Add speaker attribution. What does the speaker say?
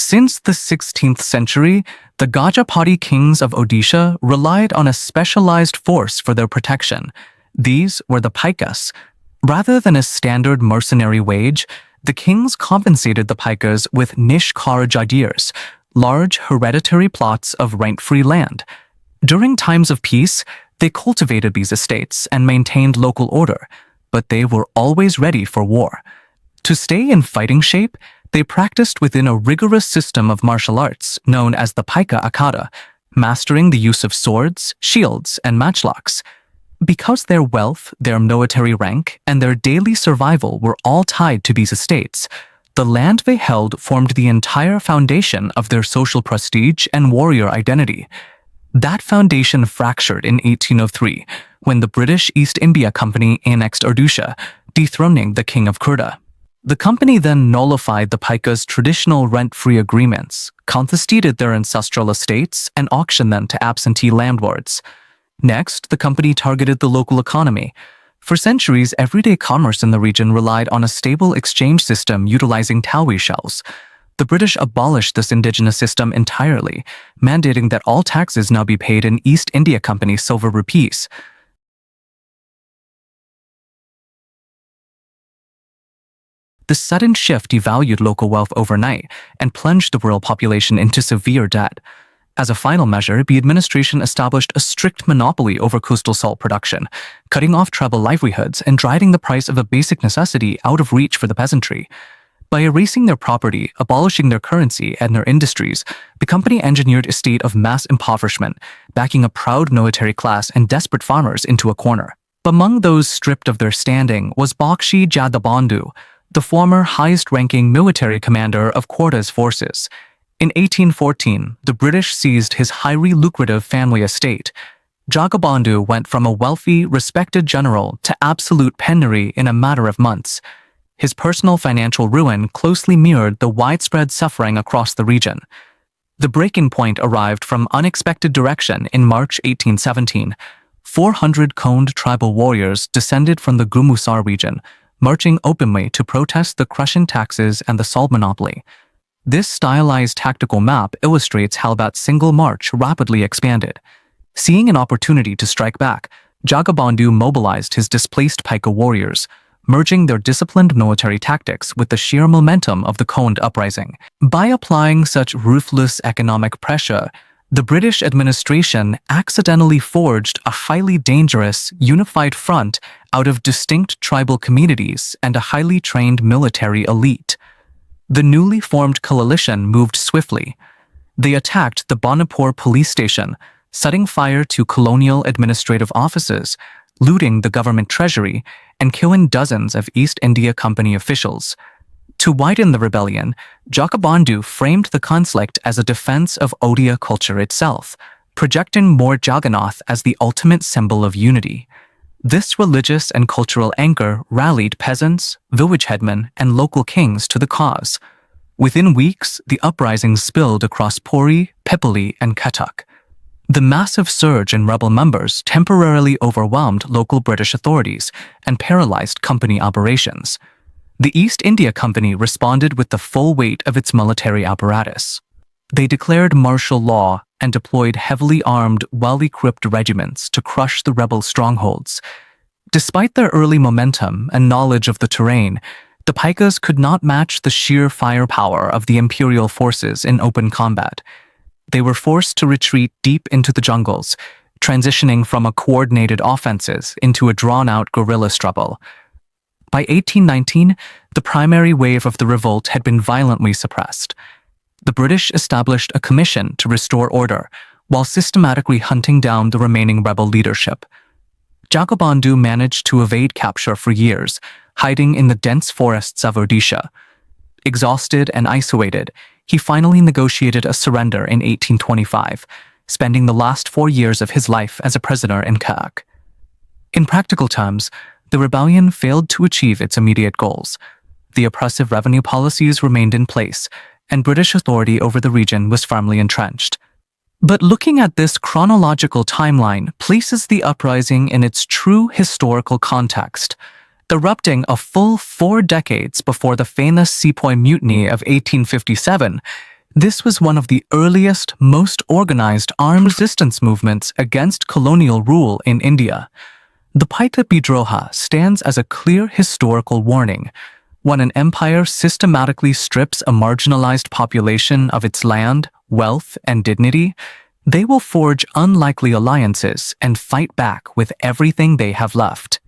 Speaker 1: Since the 16th century, the Gajapati kings of Odisha relied on a specialized force for their protection. These were the Paikas. Rather than a standard mercenary wage, the kings compensated the Paikas with nishkar jagirs, large hereditary plots of rent-free land. During times of peace, they cultivated these estates and maintained local order, but they were always ready for war. To stay in fighting shape, they practiced within a rigorous system of martial arts known as the Paika Akhada, mastering the use of swords, shields, and matchlocks. Because their wealth, their military rank, and their daily survival were all tied to these estates, the land they held formed the entire foundation of their social prestige and warrior identity. That foundation fractured in 1803, when the British East India Company annexed Odisha, dethroning the King of Kondh. The company then nullified the Paikas' traditional rent-free agreements, confiscated their ancestral estates, and auctioned them to absentee landlords. Next, the company targeted the local economy. For centuries, everyday commerce in the region relied on a stable exchange system utilizing cowrie shells. The British abolished this indigenous system entirely, mandating that all taxes now be paid in East India Company silver rupees. The sudden shift devalued local wealth overnight and plunged the rural population into severe debt. As a final measure, the administration established a strict monopoly over coastal salt production, cutting off tribal livelihoods and driving the price of a basic necessity out of reach for the peasantry. By erasing their property, abolishing their currency and their industries, the company engineered a state of mass impoverishment, backing a proud military class and desperate farmers into a corner. Among those stripped of their standing was Bakshi Jagabandhu, the former highest-ranking military commander of Kondh's forces. In 1814, the British seized his highly lucrative family estate. Jagabandhu went from a wealthy, respected general to absolute penury in a matter of months. His personal financial ruin closely mirrored the widespread suffering across the region. The breaking point arrived from unexpected direction in March 1817. 400 Kondh tribal warriors descended from the Gumusar region, marching openly to protest the crushing taxes and the salt monopoly. This stylized tactical map illustrates how that single march rapidly expanded. Seeing an opportunity to strike back, Jagabandhu mobilized his displaced Paika warriors, merging their disciplined military tactics with the sheer momentum of the Kondh uprising. By applying such ruthless economic pressure, the British administration accidentally forged a highly dangerous, unified front out of distinct tribal communities and a highly trained military elite. The newly formed coalition moved swiftly. They attacked the Banapur police station, setting fire to colonial administrative offices, looting the government treasury, and killing dozens of East India Company officials. To widen the rebellion, Jagabandhu framed the conflict as a defense of Odia culture itself, projecting More Jagannath as the ultimate symbol of unity. This religious and cultural anchor rallied peasants, village headmen, and local kings to the cause. Within weeks, the uprising spilled across Puri, Pipali, and Cuttack. The massive surge in rebel members temporarily overwhelmed local British authorities and paralyzed company operations. The East India Company responded with the full weight of its military apparatus. They declared martial law and deployed heavily armed, well-equipped regiments to crush the rebel strongholds. Despite their early momentum and knowledge of the terrain, the Paikas could not match the sheer firepower of the imperial forces in open combat. They were forced to retreat deep into the jungles, transitioning from a coordinated offenses into a drawn-out guerrilla struggle. By 1819, the primary wave of the revolt had been violently suppressed. The British established a commission to restore order, while systematically hunting down the remaining rebel leadership. Jagabandhu managed to evade capture for years, hiding in the dense forests of Odisha. Exhausted and isolated, he finally negotiated a surrender in 1825, spending the last 4 years of his life as a prisoner in Cuttack. In practical terms, the rebellion failed to achieve its immediate goals. The oppressive revenue policies remained in place, and British authority over the region was firmly entrenched. But looking at this chronological timeline places the uprising in its true historical context. Erupting a full 4 decades before the famous Sepoy Mutiny of 1857, This was one of the earliest, most organized armed resistance movements against colonial rule in India. The Paika Bidroha stands as a clear historical warning. When an empire systematically strips a marginalized population of its land, wealth, and dignity, they will forge unlikely alliances and fight back with everything they have left.